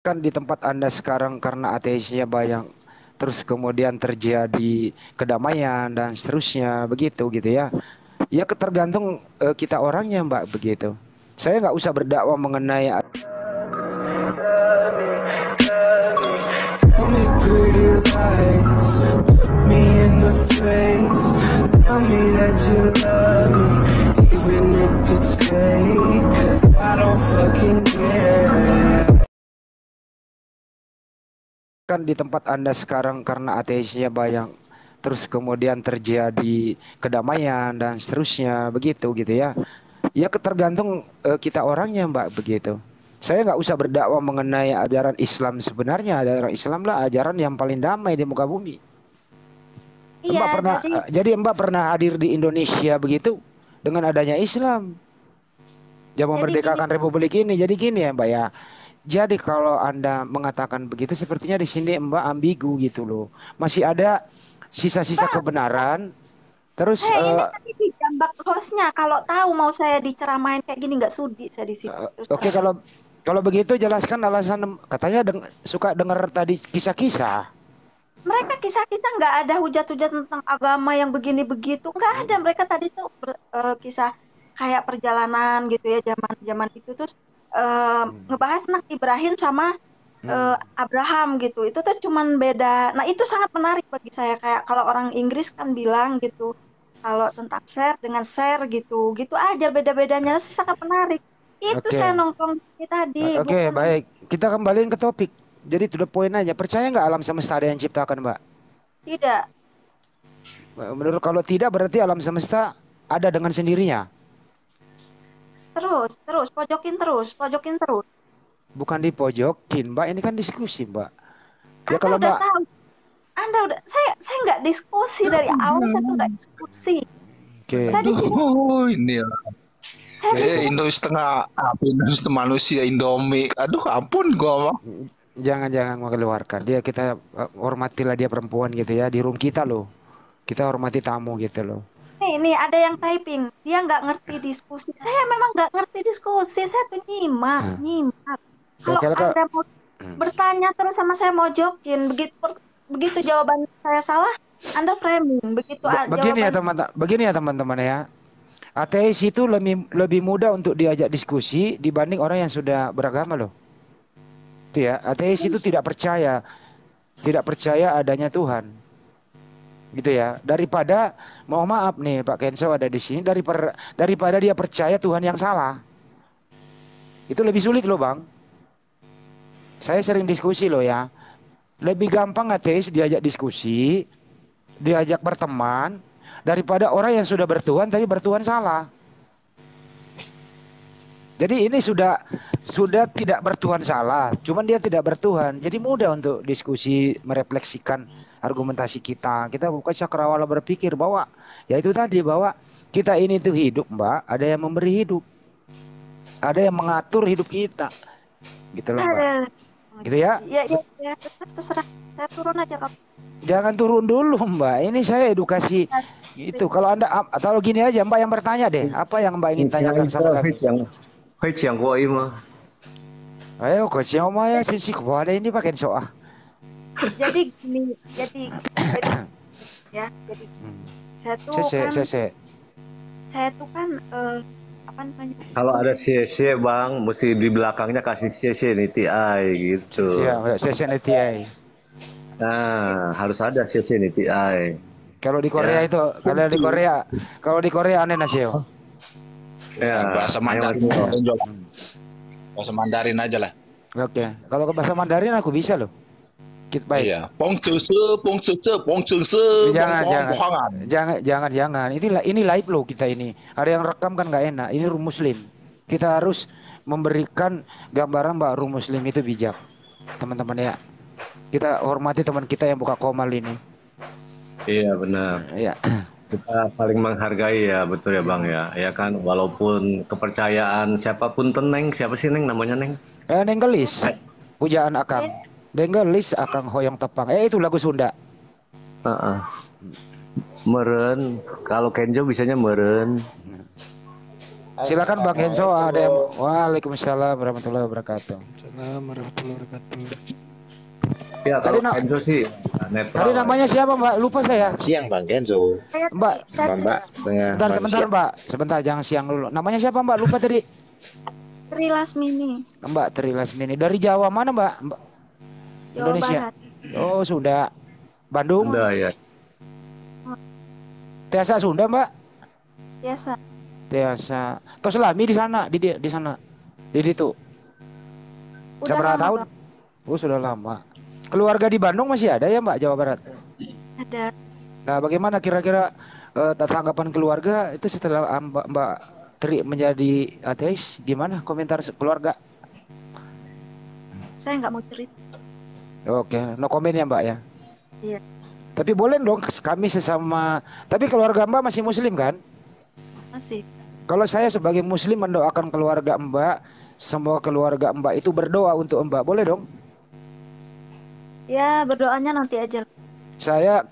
Kan di tempat Anda sekarang karena ateisnya banyak, terus kemudian terjadi kedamaian dan seterusnya begitu gitu ya. Ya tergantung kita orangnya Mbak begitu. Saya nggak usah berdakwah mengenai Tell me pretty lies, look me in the face. Tell me that you love me, even if it's fake. 'Cause I don't fucking care. kan di tempat Anda sekarang karena ateisnya banyak, terus kemudian terjadi kedamaian dan seterusnya begitu gitu ya. Ya tergantung kita orangnya Mbak begitu. Saya nggak usah berdakwah mengenai ajaran Islam, sebenarnya ajaran Islam lah ajaran yang paling damai di muka bumi. Iya, Mbak pernah jadi jadi Mbak pernah hadir di Indonesia begitu dengan adanya Islam. Zaman gini, merdekakan Republik ini. Jadi gini ya Mbak ya. Jadi kalau Anda mengatakan begitu sepertinya di sini Mbak ambigu gitu loh. Masih ada sisa-sisa Mbak, kebenaran. Terus saya ini tadi dijambak hostnya. Kalau tahu mau saya diceramain kayak gini nggak sudi saya di sini. Terus oke, terang. kalau kalau begitu jelaskan alasan, katanya suka dengar tadi kisah-kisah. Mereka kisah-kisah nggak ada hujat-hujat tentang agama yang begini begitu. Nggak ada. Mereka tadi tuh kisah kayak perjalanan gitu ya zaman itu terus ngebahas tentang Ibrahim sama Abraham gitu. Itu tuh cuman beda. Nah, itu sangat menarik bagi saya kayak kalau orang Inggris kan bilang gitu. Kalau tentang share dengan share gitu. Gitu aja beda-bedanya sih sangat menarik. Itu saya Oke. nongkrong di tadi Oke, bukan baik. Kita kembaliin ke topik. Jadi to the point aja. Percaya nggak alam semesta ada yang ciptakan, Mbak? tidak. Menurut kalau tidak berarti alam semesta ada dengan sendirinya. Terus pojokin terus. Bukan dipojokin, Mbak. Ini kan diskusi, Mbak. Ya Anda kalau udah Mbak, tahu. Anda udah saya nggak diskusi dari awal saya tuh nggak diskusi. oke. Saya di sini Aduh, ini lah. saya di sini Indo setengah apa? Indo setengah manusia Indomie. Aduh, ampun gua mah. Jangan mengeluarkan dia, kita hormatilah dia perempuan gitu ya di room kita loh. Kita hormati tamu gitu loh. nih ada yang typing. Dia nggak ngerti diskusi. Saya memang nggak ngerti diskusi. Saya tuh Nah, nyimak. ya Kalau kalau Anda mau bertanya terus sama saya mojokin, begitu jawaban saya salah, Anda framing. Begitu begini ya jawaban teman-teman, begini ya teman-teman ya. Ateis itu lebih lebih mudah untuk diajak diskusi dibanding orang yang sudah beragama loh. Itu ya, ateis itu tidak percaya adanya Tuhan. Gitu ya. Daripada, mohon maaf nih Pak Kenso ada di sini, daripada dia percaya Tuhan yang salah. Itu lebih sulit loh, Bang. Saya sering diskusi loh ya. Lebih gampang ateis diajak diskusi, diajak berteman daripada orang yang sudah bertuhan tapi bertuhan salah. Jadi ini sudah tidak bertuhan salah, cuman dia tidak bertuhan. Jadi mudah untuk diskusi, merefleksikan argumentasi kita. Kita bukan cakrawala berpikir bahwa ya itu tadi, bahwa kita ini tuh hidup, Mbak, ada yang memberi hidup, ada yang mengatur hidup kita. Gitu loh, Mbak. ada. Gitu ya. Ya, terserah. Saya turun aja Kak. Jangan turun dulu, Mbak. Ini saya edukasi itu. Kalau Anda atau gini aja, Mbak yang bertanya deh, apa yang Mbak ingin tanyakan sama kami? 会讲国语吗？ Ayo, Coach Yoma ya, sisi kepada ini pakai soal. Jadi gini, jadi ya, jadi saya tuh kan saya tuh kan apa namanya? Kalau ada CC bang, mesti di belakangnya kasih CC nih TI gitu. Iya, CC NTI. Nah, harus ada CC nih TI. Kalau di Korea itu, kalau di Korea aneh nasio. Ya, Bahasa Mandarin. Bahasa Mandarin aja lah. Oke, kalau ke bahasa Mandarin aku bisa loh. Baik. Iya. Pong cese, pong cece, pong cese. Jangan. Ini live loh kita ini. Ada yang rekam kan nggak enak. Ini room Muslim. Kita harus memberikan gambaran bahwa room Muslim itu bijak, teman-teman ya. Kita hormati teman kita yang buka komal ini. Iya benar. Iya. Kita saling menghargai ya, betul ya bang ya. Ya kan, walaupun kepercayaan siapapun teneng, siapa sih Neng namanya Neng? Nenggelis, pujaan akang. Nenggelis akang hoyong tepang. Itu lagu Sunda. Meren, kalau Kenjo bisanya meren. Silakan Bang Kenzo, ada yang Waalaikumsalam warahmatullahi wabarakatuh. Waalaikumsalam warahmatullahi wabarakatuh. Ya Tadi kalau Kenzo sih netral. Tadi namanya siapa Mbak? Lupa saya. Siang Bang Kenzo. Mbak, Mbak, tengah sebentar siang. Mbak. Sebentar jangan siang dulu. Namanya siapa Mbak? Lupa tadi. Tri Lasmini, Mbak Tri Lasmini. Dari Jawa mana Mbak? Mbak? Jawa Indonesia. Barat. Oh, Sunda. Bandung. Udah ya. Tiasa Sunda Mbak. Biasa. Tiasa. Tos Lami di sana, di sana. Di itu. Udah Seberapa lama, tahun? Bang. Oh, sudah lama. Keluarga di Bandung masih ada ya Mbak, Jawa Barat? Ada. Nah, bagaimana kira-kira tanggapan keluarga itu setelah Mbak Tri menjadi ateis? Gimana komentar keluarga? Saya nggak mau cerita. Oke, no comment ya Mbak ya? Iya. Tapi boleh dong kami sesama. Tapi keluarga Mbak masih Muslim kan? Masih. Kalau saya sebagai Muslim mendoakan keluarga Mbak, semua keluarga Mbak itu berdoa untuk Mbak, boleh dong? Ya, berdoanya nanti aja.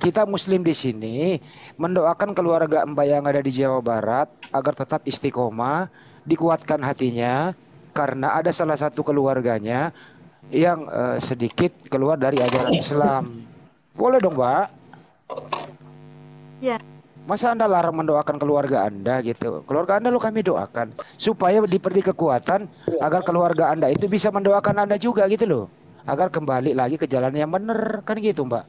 Kita Muslim di sini mendoakan keluarga Mbak yang ada di Jawa Barat agar tetap istiqomah, dikuatkan hatinya karena ada salah satu keluarganya yang sedikit keluar dari ajaran Islam. Boleh dong, Mbak? Ya. Masa Anda larang mendoakan keluarga Anda gitu? Keluarga Anda lo kami doakan supaya diberi kekuatan agar keluarga Anda itu bisa mendoakan Anda juga gitu loh. Agar kembali lagi ke jalan yang benar, kan gitu Mbak?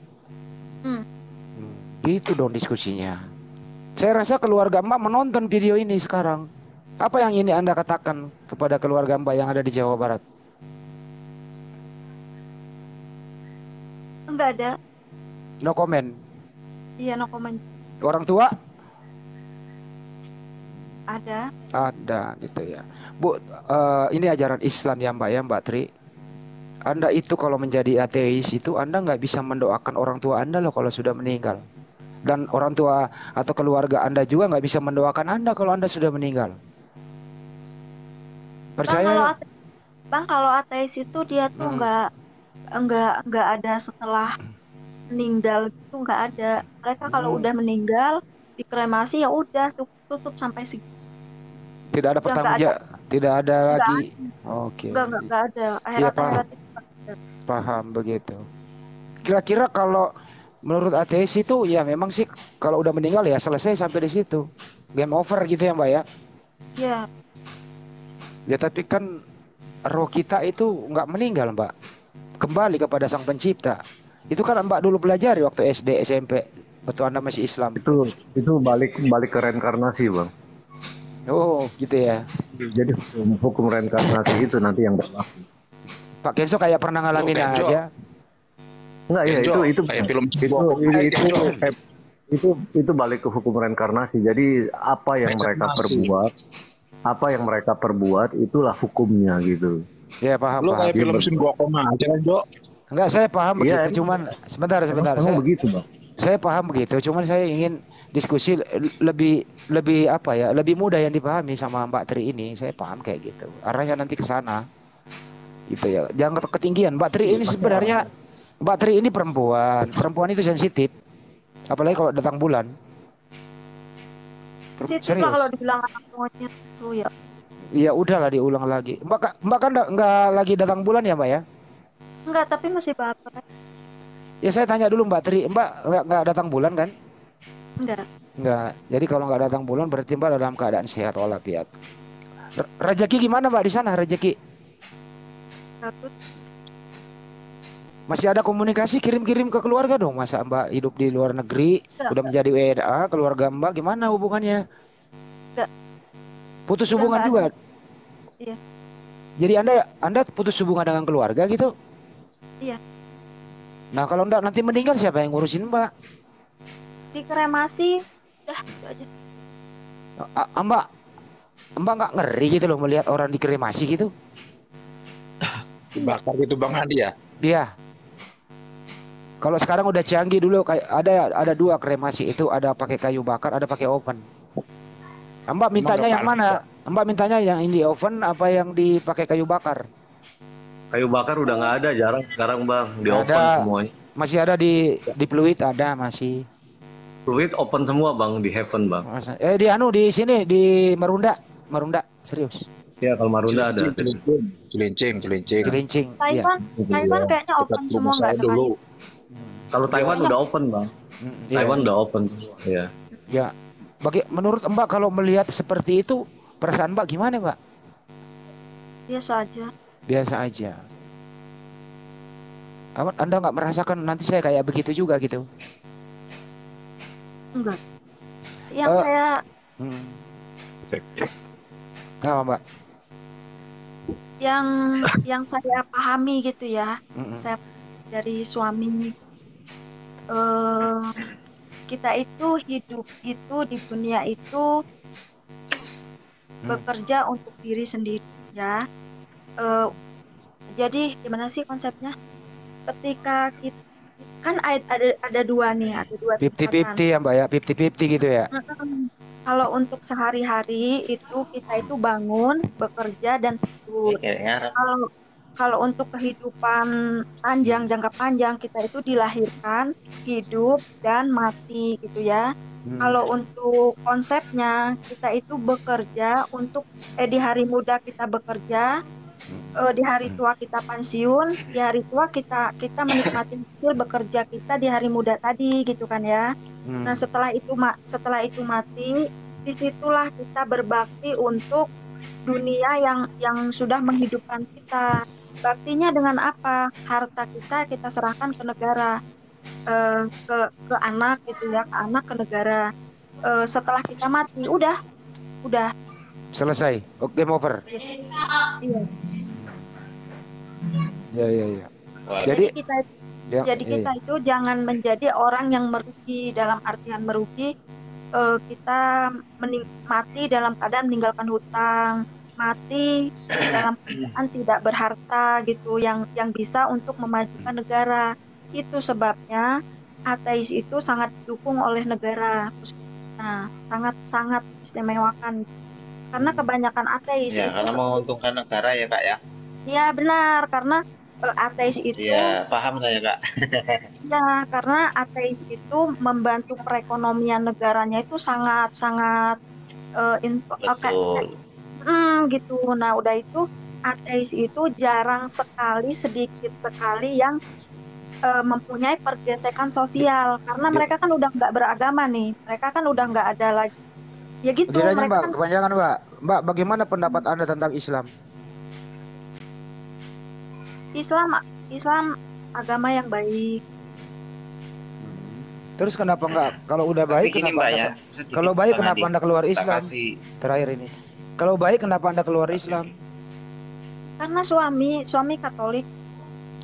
Gitu dong diskusinya. Saya rasa keluarga Mbak menonton video ini sekarang. Apa yang ini Anda katakan kepada keluarga Mbak yang ada di Jawa Barat? Enggak ada. No comment. Iya, no comment. Orang tua? Ada. Ada gitu ya. Bu, ini ajaran Islam ya Mbak Tri. Anda itu kalau menjadi ateis itu Anda nggak bisa mendoakan orang tua Anda loh kalau sudah meninggal. Dan orang tua atau keluarga Anda juga nggak bisa mendoakan Anda kalau Anda sudah meninggal. Percaya? Bang, kalau ateis itu dia tuh nggak ada setelah meninggal itu, nggak ada. Mereka kalau udah meninggal dikremasi ya udah tutup sampai segitu. Tidak ada pertanggung tidak ada lagi. Oke. Nggak ada. Akhirat itu nggak ada. Paham begitu. Kira-kira kalau menurut ateis itu ya memang sih kalau udah meninggal ya selesai sampai di situ. Game over gitu ya Mbak ya? Iya. Ya tapi kan roh kita itu nggak meninggal Mbak. Kembali kepada Sang Pencipta. Itu kan Mbak dulu pelajari waktu SD, SMP. Waktu Anda masih Islam. Itu balik ke reinkarnasi Bang. Oh gitu ya. Jadi hukum reinkarnasi itu nanti yang berlaku. Pak Kenzo kayak pernah ngalamin aja. Enggak ya, itu kayak film itu balik ke hukum reinkarnasi. Jadi apa yang mereka perbuat itulah hukumnya gitu. Ya paham. Lu kayak film Sin 2 koma aja kan, Jo? Enggak, saya paham begitu. Ya, Cuman sebentar. Saya begitu, Bang. Saya paham begitu. Cuman saya ingin diskusi lebih apa ya? Lebih mudah yang dipahami sama Mbak Tri ini. Saya paham kayak gitu. Arahnya nanti ke sana. Gitu ya. Jangan ketinggian. Mbak Tri ini sebenarnya Mbak Tri ini perempuan. Perempuan itu sensitif. Apalagi kalau datang bulan. Sensitif lah kalau dibilang anak monyet itu ya. Ya udahlah diulang lagi. Mbak kan nggak lagi datang bulan ya Mbak ya? Enggak, tapi masih baper. Ya saya tanya dulu Mbak Tri. Mbak nggak datang bulan kan? Enggak. Jadi kalau nggak datang bulan berarti Mbak dalam keadaan sehat walafiat. Rezeki gimana Mbak di sana rezeki? Takut. Masih ada komunikasi kirim-kirim ke keluarga dong. Masa Mbak hidup di luar negeri udah menjadi WNA, keluarga Mbak gimana hubungannya? Enggak. Putus hubungan juga? Iya. Jadi Anda putus hubungan dengan keluarga gitu? Iya. Nah kalau enggak nanti meninggal siapa yang ngurusin Mbak? Dikremasi, udah itu aja. Mbak nggak ngeri gitu loh melihat orang dikremasi gitu? Dibakar gitu Bang Andi ya? Iya. Kalau sekarang udah canggih, dulu kayak ada dua kremasi itu, ada pakai kayu bakar, ada pakai oven. Mbak mintanya yang mana? Mbak mintanya yang di oven apa yang dipakai kayu bakar? Kayu bakar udah nggak ada, jarang sekarang Bang, di open semuanya. Masih ada di Pluit ada masih. Pluit open semua Bang, di Heaven Bang. Di sini di Marunda serius. Ya, kalau Marunda ada. Cilincing. Gelincing. Iya. Taiwan kayaknya Dekat open rumah semua, nggak saya ada dulu. kayu. Kalau Taiwan udah open, Bang. Iya. Taiwan udah open. Ya. Ya. Menurut Mbak kalau melihat seperti itu, perasaan Mbak gimana, Mbak? Biasa aja. Biasa aja. Anda nggak merasakan nanti saya kayak begitu juga gitu? Enggak. Yang saya Apa, Mbak? yang saya pahami gitu ya, saya dari suami, kita itu hidup itu di dunia itu bekerja untuk diri sendiri ya. Jadi gimana sih konsepnya? Ketika kita kan ada dua nih, ada dua tingkatan. 50-50 ya, Mbak ya, 50-50 gitu ya. Kalau untuk sehari-hari itu kita itu bangun, bekerja dan tidur. Kalau untuk kehidupan panjang, jangka panjang, kita itu dilahirkan, hidup dan mati gitu ya. Kalau untuk konsepnya kita itu bekerja untuk di hari muda kita bekerja, di hari tua kita pensiun, di hari tua kita menikmati hasil bekerja kita di hari muda tadi gitu kan ya. Nah setelah itu mati, disitulah kita berbakti untuk dunia yang sudah menghidupkan kita. Baktinya dengan apa? Harta kita serahkan ke negara, ke anak gitu ya, ke anak, ke negara. Setelah kita mati, udah selesai, game over. Iya. Ya. Jadi kita itu jangan menjadi orang yang merugi. Dalam artian merugi, kita mati dalam keadaan meninggalkan hutang, mati dalam keadaan tidak berharta gitu, yang bisa untuk memajukan negara. Itu sebabnya ateis itu sangat didukung oleh negara. Nah, sangat istimewakan karena kebanyakan ateis ya, itu karena menguntungkan negara ya, Kak ya. Iya benar, karena ateis itu ya, paham saya, Kak. ya, karena ateis itu membantu perekonomian negaranya itu sangat betul. Gitu. Nah, udah itu ateis itu jarang sekali, sedikit sekali yang mempunyai pergesekan sosial, karena mereka kan udah nggak beragama nih, mereka kan udah nggak ada lagi. Ya gitu. Mereka Mbak, kan... kepanjangan Mbak, bagaimana pendapat Anda tentang Islam? Islam agama yang baik. Terus kenapa enggak? Kalau udah baik kenapa Mbak, Anda, ya, kalau baik kenapa Anda keluar Islam? Terakhir ini. Kalau baik kenapa Anda keluar Islam? Karena suami Katolik.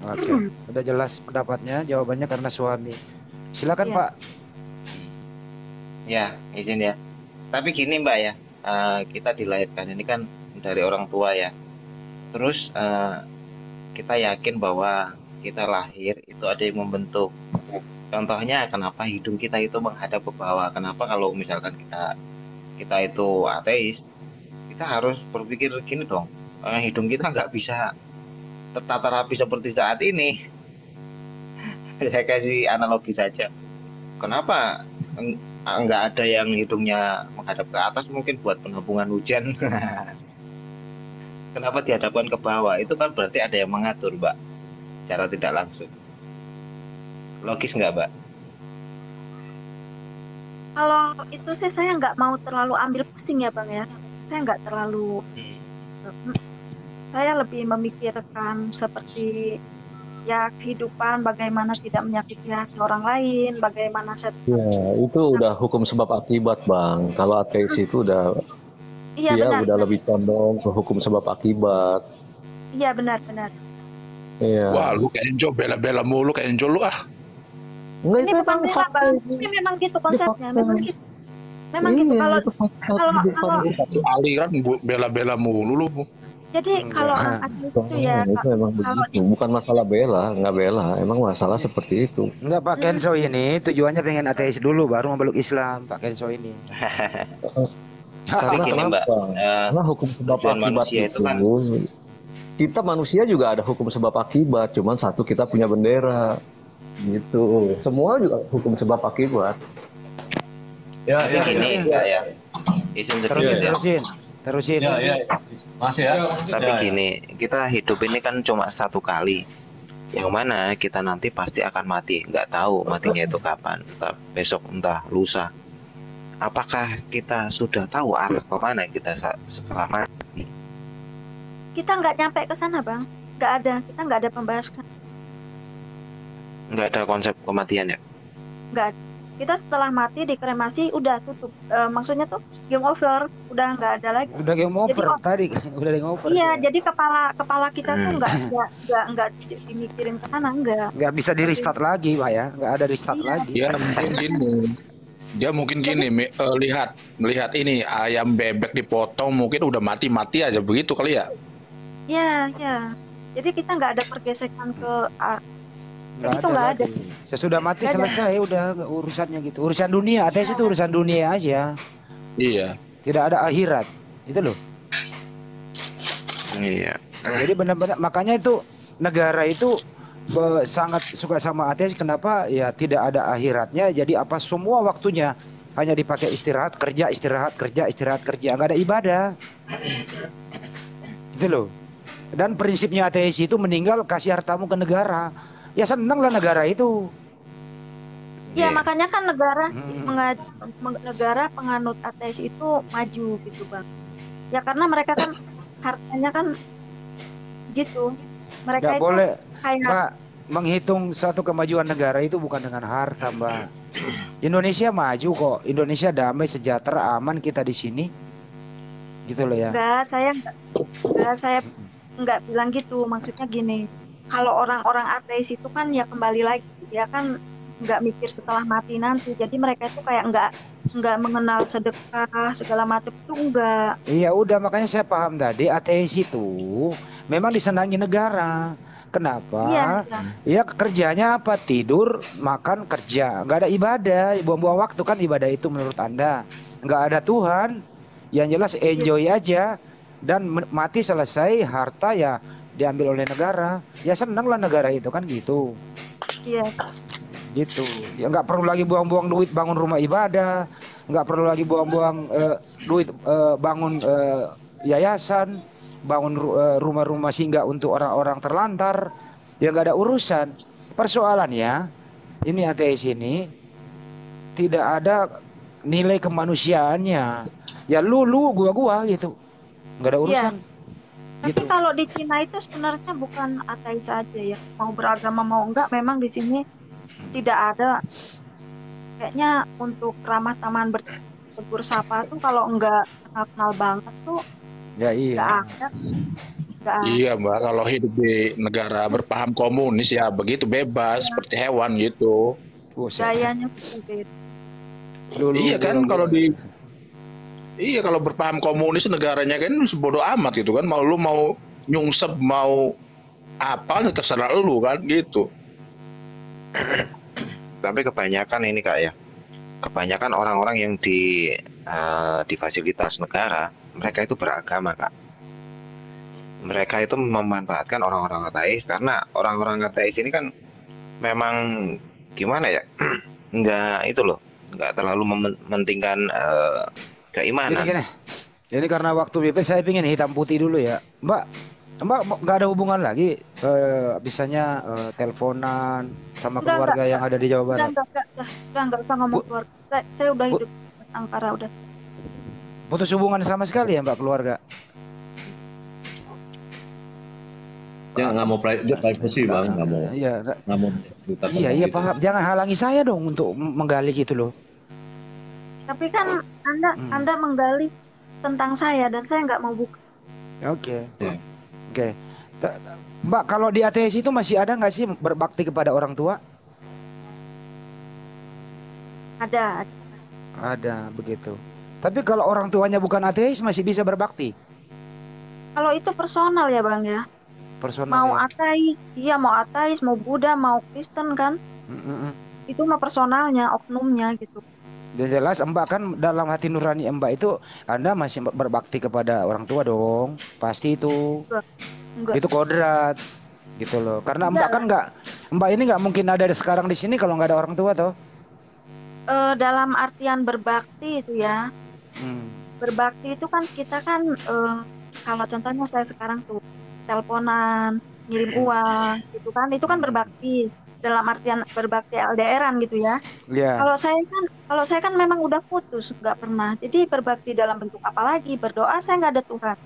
Oke, udah jelas pendapatnya, jawabannya karena suami. Silakan ya. Pak. Ya, izin ya. Tapi gini Mbak ya, kita dilahirkan ini kan dari orang tua ya. Terus kita yakin bahwa kita lahir itu ada yang membentuk. Contohnya kenapa hidung kita itu menghadap ke bawah. Kenapa kalau misalkan kita itu ateis, kita harus berpikir gini dong. Hidung kita nggak bisa tertata rapi seperti saat ini. Saya kasih analogi saja. Kenapa nggak ada yang hidungnya menghadap ke atas, mungkin buat penampungan hujan. Kenapa dihadapkan ke bawah? Itu kan berarti ada yang mengatur, Mbak, secara tidak langsung. Logis nggak, Mbak? Kalau itu sih saya nggak mau terlalu ambil pusing ya, Bang ya. Saya nggak terlalu. Saya lebih memikirkan seperti ya kehidupan, bagaimana tidak menyakiti hati orang lain, bagaimana saya. Ya, itu udah hukum sebab akibat, Bang. Kalau ateis itu udah. Iya, dia benar, udah lebih condong ke hukum sebab akibat. Iya, benar. Iya. Wah, lu kayak Enjo, bela-bela mulu kayak Enjo lu ah. Enggak, ini itu bukan bela, Bang. Ini memang gitu konsepnya, memang gitu. Memang gitu. Kalau aliran bela-bela mulu lu. Jadi kalau orang ateis itu ya itu memang begitu, bukan masalah bela, nggak bela, emang masalah seperti itu. Enggak, Pak Kenzo ini tujuannya pengen ateis dulu baru memeluk Islam, Pak Kenzo ini. Karena gini, kenapa? Mbak, Karena hukum sebab akibat itu kan... kita manusia juga ada hukum sebab akibat, cuman satu kita punya bendera, gitu. Semua juga hukum sebab akibat. Ya, gini ya. Izin Terusin. Terusin. Ya, ya, masih ya. Tapi Ya, ya. gini, kita hidup ini kan cuma satu kali. Yang mana kita nanti pasti akan mati. Nggak tahu matinya itu kapan. Entah besok, entah lusa. Apakah kita sudah tahu arah kemana kita setelah mati? Kita nggak nyampe ke sana, Bang. Nggak ada. Kita nggak ada pembahasan. Nggak ada konsep kematian ya? Nggak ada. Kita setelah mati dikremasi udah tutup. Maksudnya tuh game over, udah nggak ada lagi. Udah game over Jadi, tadi, udah game over. Iya, jadi kepala kita tuh nggak dimikirin ke sana, nggak. Nggak bisa di restart lagi, Pak ya. Nggak ada restart Iya. lagi. Dia mungkin gini, melihat ini ayam bebek dipotong mungkin udah mati aja begitu kali ya. Iya, iya. Jadi kita nggak ada pergesekan ke itu nggak ada. lagi. Sesudah mati Nggak ada. selesai udah urusannya gitu. Urusan dunia, ateis itu urusan dunia aja. Iya. Tidak ada akhirat. Itu loh. Iya. Jadi benar-benar makanya itu negara itu sangat suka sama ateis. Kenapa? Ya tidak ada akhiratnya. Jadi apa semua waktunya hanya dipakai istirahat, kerja, istirahat, kerja, istirahat, kerja. Nggak ada ibadah. Gitu loh. Dan prinsipnya ateis itu meninggal kasih hartamu ke negara. Ya seneng lah negara itu. Iya, makanya kan negara Hmm. negara penganut ateis itu maju gitu, Bang. Ya karena mereka kan hartanya kan gitu. Mereka Nggak itu boleh, kayak Mbak, menghitung suatu kemajuan negara itu bukan dengan harta, Mbak. Indonesia maju kok. Indonesia damai, sejahtera, aman kita di sini. Gitu loh ya. enggak saya nggak bilang gitu. Maksudnya gini, kalau orang-orang ateis itu kan ya kembali lagi, dia kan nggak mikir setelah mati nanti. Jadi mereka itu kayak nggak mengenal sedekah segala macam itu enggak. Iya udah makanya saya paham tadi ateis itu memang disenangi negara. Kenapa? Iya, Ya iya. kerjanya apa? Tidur, makan, kerja. Nggak ada ibadah, buang-buang waktu kan ibadah itu menurut Anda. Nggak ada Tuhan. Yang jelas enjoy aja. Dan mati selesai, harta ya diambil oleh negara. Ya seneng lah negara itu kan gitu. Iya. Gitu. Ya nggak perlu lagi buang-buang duit bangun rumah ibadah. Nggak perlu lagi buang-buang duit bangun yayasan, bangun rumah-rumah singgah untuk orang-orang terlantar. Ya nggak ada urusan. Persoalannya ini ateis ini tidak ada nilai kemanusiaannya. Ya lu gua gitu. Nggak ada urusan. Tapi Gitu. kalau di Cina itu sebenarnya bukan ateis saja ya, mau beragama mau enggak, memang di sini tidak ada kayaknya untuk ramah tamah bertegur sapa tuh kalau enggak kenal banget tuh Ya enggak iya. ada. Enggak ada. Iya Mbak, kalau hidup di negara berpaham komunis ya begitu bebas seperti hewan gitu. Buset. Gayanya berbeda. Dulu Iya kan gua- kalau berpaham komunis negaranya kan sebodoh amat gitu kan. Mau lu mau nyungsep mau apa terserah lu kan gitu. Tapi kebanyakan ini Kak ya, kebanyakan orang-orang yang di fasilitas negara, mereka itu beragama Kak. Mereka itu memanfaatkan orang-orang ateis karena orang-orang ateis ini kan memang gimana ya, nggak itu loh, nggak terlalu mementingkan keimanan. Gini. Ini karena waktu BP saya pingin hitam putih dulu ya, Mbak nggak ada hubungan lagi, bisanya teleponan sama Enggak, keluarga yang ada di Jawa Barat. Udah enggak usah ngomong keluarga. Saya udah hidup di Ankara udah. Putus hubungan sama sekali ya Mbak keluarga. Ya nggak mau dia privacy bang, nggak mau Iya, cerita paham. Jangan halangi saya dong untuk menggali gitu loh. Tapi kan Anda menggali tentang saya dan saya nggak mau buka. Oke. Ya. Oke. Mbak, kalau di ateis itu masih ada nggak sih berbakti kepada orang tua? Ada. Ada, begitu. Tapi kalau orang tuanya bukan ateis masih bisa berbakti. Kalau itu personal ya Bang ya. Personal. Mau ya? mau ateis, mau Buddha, mau Kristen kan. Itu mah personalnya, oknumnya gitu. Dan jelas Mbak kan dalam hati nurani Mbak itu Anda masih berbakti kepada orang tua dong. Pasti itu. Enggak. Itu kodrat. Gitu loh. Karena Enggak Mbak kan Mbak ini nggak mungkin ada sekarang di sini kalau nggak ada orang tua toh. Dalam artian berbakti itu ya. berbakti itu kan kita kan kalau contohnya saya sekarang tuh teleponan, ngirim uang gitu kan, itu kan berbakti dalam artian berbakti LDRan gitu ya. Iya. Kalau saya kan memang udah putus, nggak pernah. Jadi berbakti dalam bentuk apa lagi? Berdoa saya nggak ada Tuhan.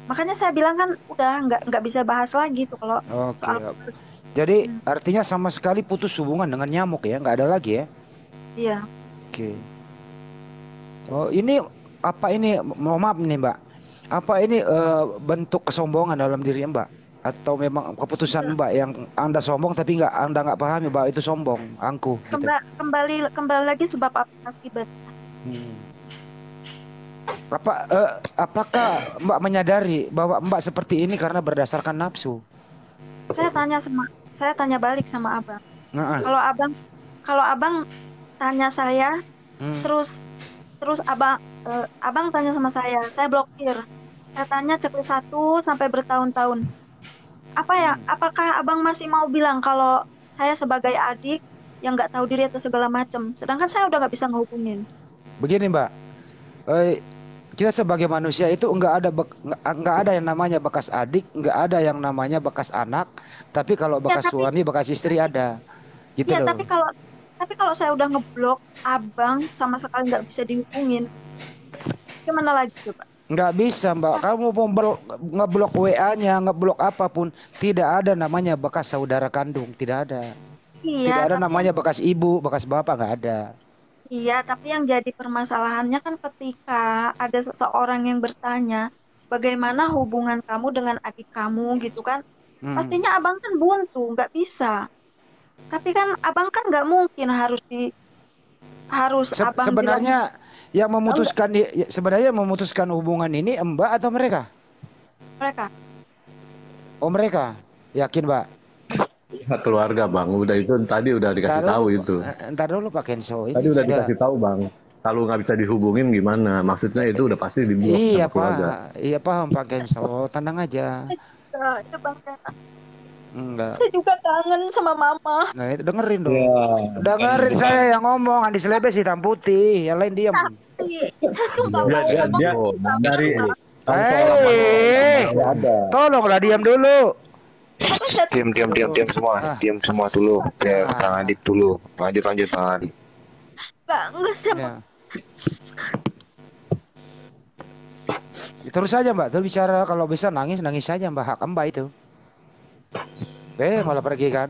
Makanya saya bilang kan udah nggak bisa bahas lagi tuh kalau Oke. soal Jadi artinya sama sekali putus hubungan dengan nyamuk ya, nggak ada lagi ya? iya. Oke. Oh ini apa ini? Mohon maaf nih Mbak. Apa ini bentuk kesombongan dalam diri Mbak? Atau memang keputusan Mbak yang Anda sombong tapi Anda nggak pahami bahwa itu sombong, angkuh gitu. Kembali lagi sebab akibat. Apakah Mbak menyadari bahwa Mbak seperti ini karena berdasarkan nafsu? Saya tanya balik sama abang. Nah, Kalau abang tanya saya, terus abang tanya sama saya blokir. Saya tanya checklist 1 sampai bertahun-tahun. Apakah abang masih mau bilang kalau saya sebagai adik yang nggak tahu diri atau segala macam, sedangkan saya udah nggak bisa ngehubungin. Begini Mbak, kita sebagai manusia itu nggak ada yang namanya bekas adik, nggak ada yang namanya bekas anak. Tapi kalau bekas suami, bekas istri ada, gitu ya, loh. Tapi kalau saya udah ngeblok abang sama sekali nggak bisa dihubungin, gimana lagi coba? Nggak bisa Mbak, kamu mau ngeblok WA-nya, ngeblok apapun, tidak ada namanya bekas saudara kandung, tidak ada. Iya, tidak ada namanya bekas ibu, bekas bapak, nggak ada. Iya, tapi yang jadi permasalahannya kan ketika ada seseorang yang bertanya, bagaimana hubungan kamu dengan adik kamu gitu kan? Pastinya abang kan buntu, nggak bisa. Tapi kan abang kan nggak mungkin harus abang sebenarnya yang memutuskan hubungan ini Mbak atau mereka? Mereka. Oh mereka, yakin Mbak? Ya, keluarga Bang, udah itu tadi udah dikasih tahu itu. Ntar dulu Pak Kenso. Tadi udah dikasih tahu Bang. Kalau nggak bisa dihubungin gimana? Maksudnya itu udah pasti diblok sama keluarga. Iya paham Pak Kenso, tenang aja. Itu Bang. Enggak. Saya juga kangen sama mama. Nah itu dengerin dong. Dengerin saya yang ngomong, Andi Selebes hitam putih, yang lain diam. Saya juga dia dari tolonglah diam dulu. Diam semua dulu. Biar Kang Adit dulu. Lanjut Kang Adit. Enggak siapa. Terus saja Mbak, terus bicara, kalau bisa nangis saja Mbak, hak Mbak itu. Malah pergi kan.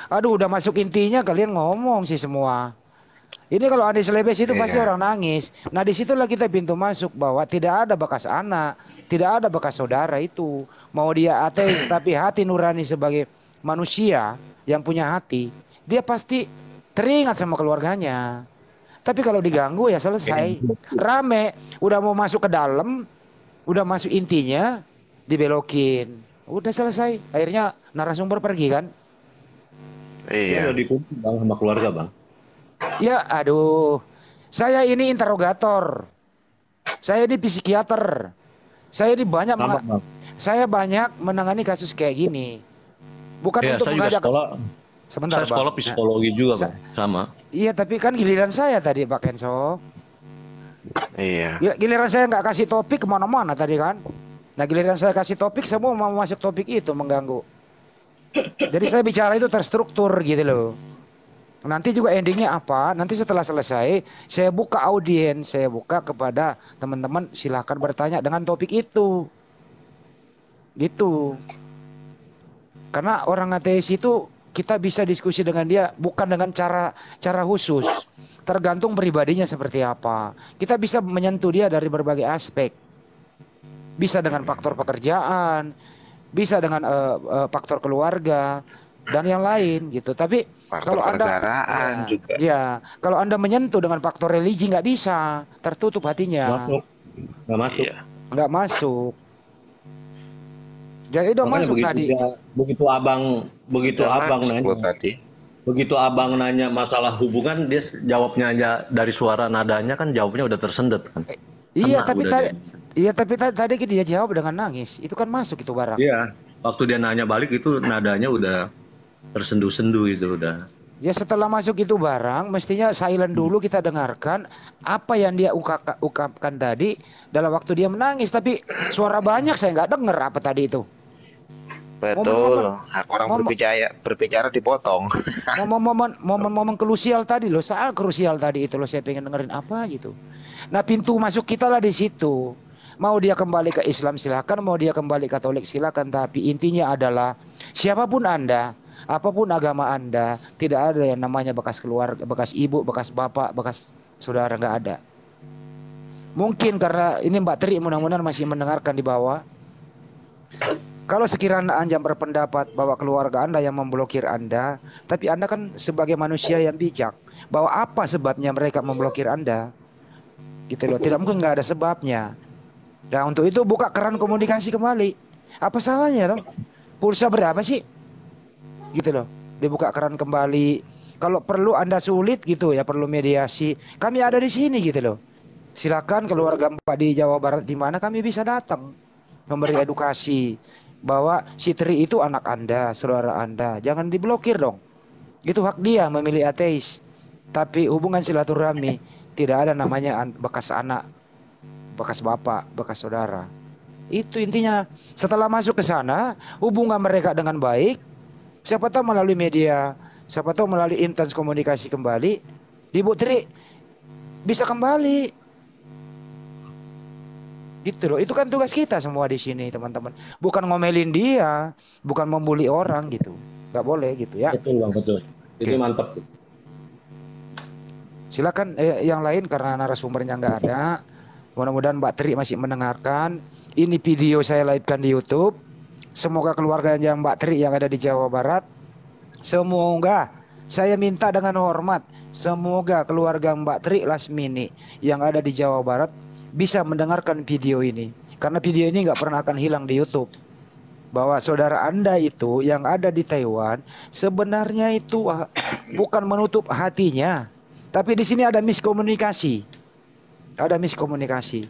Aduh udah masuk intinya kalian ngomong sih semua. Ini kalau Andi Selebes itu pasti orang nangis. Nah disitulah kita pintu masuk bahwa tidak ada bekas anak, tidak ada bekas saudara itu. Mau dia ateis tapi hati nurani sebagai manusia yang punya hati, dia pasti teringat sama keluarganya. Tapi kalau diganggu ya selesai. Rame, udah mau masuk ke dalam, udah masuk intinya, dibelokin. Udah selesai. Akhirnya narasumber pergi kan? Iya. Udah dikunci Bang sama keluarga Bang. Ya aduh, saya ini interrogator, saya ini psikiater, saya ini banyak menangani kasus kayak gini. Bukan untuk mengajak. Saya sekolah psikologi juga Bang, sama. Iya tapi kan giliran saya tadi Pak Kenso. Iya. Giliran saya nggak kasih topik kemana-mana tadi kan. Nah giliran saya kasih topik semua mau masuk topik itu mengganggu. Jadi saya bicara itu terstruktur gitu loh. Nanti juga endingnya apa? Nanti setelah selesai, saya buka audiens, saya buka kepada teman-teman, silahkan bertanya dengan topik itu. Gitu. Karena orang ateis itu kita bisa diskusi dengan dia bukan dengan cara khusus. Tergantung pribadinya seperti apa. Kita bisa menyentuh dia dari berbagai aspek. Bisa dengan faktor pekerjaan, bisa dengan faktor keluarga dan yang lain gitu. Tapi faktor kalau Anda juga. Ya, kalau Anda menyentuh dengan faktor religi nggak bisa, tertutup hatinya. Nggak masuk. Jadi udah masuk tadi. Begitu abang nanya masalah hubungan, dia jawabnya aja dari suara nadanya kan jawabnya udah tersendet kan. Tapi tadi dia jawab dengan nangis. Itu kan masuk itu barang. Iya, waktu dia nanya balik itu nadanya udah tersendu-sendu itu udah. Ya setelah masuk itu barang, mestinya silent dulu, kita dengarkan apa yang dia ungkapkan tadi dalam waktu dia menangis. Tapi suara banyak saya nggak dengar apa tadi itu. Betul. Orang berbicara dipotong. Momen krusial tadi loh, soal krusial tadi itu loh, saya pengen dengerin apa gitu. Nah pintu masuk kita lah di situ. Mau dia kembali ke Islam silakan, mau dia kembali Katolik silakan. Tapi intinya adalah siapapun Anda, apapun agama Anda, tidak ada yang namanya bekas keluarga, bekas ibu, bekas bapak, bekas saudara, nggak ada. Mungkin karena ini Mbak Tri mudah-mudahan masih mendengarkan di bawah. Kalau sekiranya Anda berpendapat bahwa keluarga Anda yang memblokir Anda, tapi Anda kan sebagai manusia yang bijak, bahwa apa sebabnya mereka memblokir Anda, gitu loh. Tidak mungkin nggak ada sebabnya. Nah untuk itu buka keran komunikasi kembali. Apa salahnya dong? Pulsa berapa sih? Gitu loh, dibuka keran kembali. Kalau perlu Anda sulit gitu ya, perlu mediasi, kami ada di sini gitu loh. Silakan keluarga Mbak di Jawa Barat di mana, kami bisa datang memberi edukasi bahwa si Tri itu anak Anda, saudara Anda, jangan diblokir dong. Itu hak dia memilih ateis. Tapi hubungan silaturahmi tidak ada namanya bekas anak, bekas bapak, bekas saudara. Itu intinya. Setelah masuk ke sana, hubungan mereka dengan baik, siapa tahu melalui media, siapa tahu melalui intens komunikasi kembali, Ibu Tri bisa kembali. Gitu loh. Itu kan tugas kita semua di sini, teman-teman. Bukan ngomelin dia, bukan membuli orang gitu. Gak boleh gitu ya. Betul Bang, betul. Itu mantap. Silakan yang lain karena narasumbernya nggak ada. Mudah-mudahan Mbak Tri masih mendengarkan. Ini video saya live-kan di YouTube. Semoga keluarga yang Mbak Tri yang ada di Jawa Barat, semoga saya minta dengan hormat, semoga keluarga Mbak Tri Lasmini yang ada di Jawa Barat bisa mendengarkan video ini. Karena video ini nggak pernah akan hilang di YouTube. Bahwa saudara Anda itu yang ada di Taiwan sebenarnya itu bukan menutup hatinya, tapi di sini ada miskomunikasi. Ada miskomunikasi.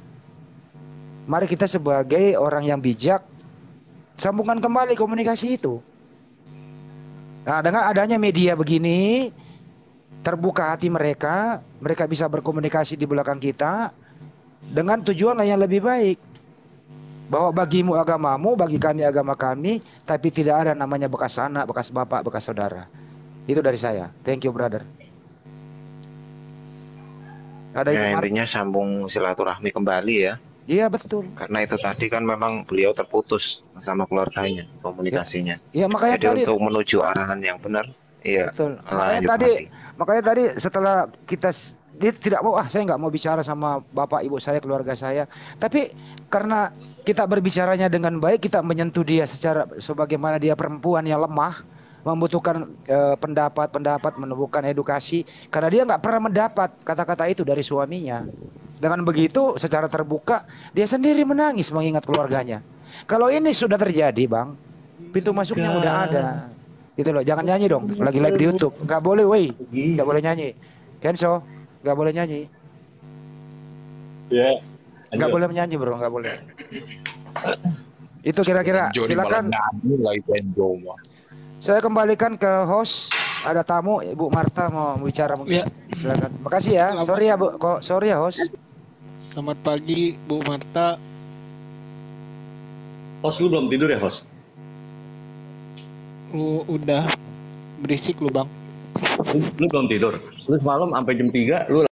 Mari kita sebagai orang yang bijak sambungkan kembali komunikasi itu. Nah, dengan adanya media begini, terbuka hati mereka, mereka bisa berkomunikasi di belakang kita dengan tujuan yang lebih baik. Bahwa bagimu agamamu, bagi kami agama kami, tapi tidak ada namanya bekas anak, bekas bapak, bekas saudara. Itu dari saya. Thank you, brother. Ada ya, intinya sambung silaturahmi kembali ya. Iya betul. Karena itu tadi kan memang beliau terputus sama keluarganya komunikasinya. Iya makanya jadi tadi untuk menuju arahan yang benar. Iya. Betul. Makanya tadi setelah kita dia tidak mau, saya nggak mau bicara sama bapak ibu saya, keluarga saya. Tapi karena kita berbicaranya dengan baik, kita menyentuh dia secara sebagaimana dia perempuan yang lemah, membutuhkan pendapat, menemukan edukasi, karena dia nggak pernah mendapat kata-kata itu dari suaminya. Dengan begitu, secara terbuka dia sendiri menangis mengingat keluarganya. Kalau ini sudah terjadi, Bang, pintu masuknya udah ada, gitu loh. Jangan nyanyi dong, lagi live di YouTube, nggak boleh, woi, nggak boleh nyanyi. Kenzo, nggak boleh nyanyi. Ya. Nggak boleh menyanyi, bro, nggak boleh. Itu kira-kira. Silakan. Saya kembalikan ke host. Ada tamu, Ibu Marta mau bicara mungkin. Ya. Silakan. Makasih ya. Sorry ya, Bu. Sorry ya, host. Selamat pagi, Bu Marta. Host, lu belum tidur ya, host? Lu udah berisik lu, Bang. Lu belum tidur. Lu semalam sampai jam 3 lu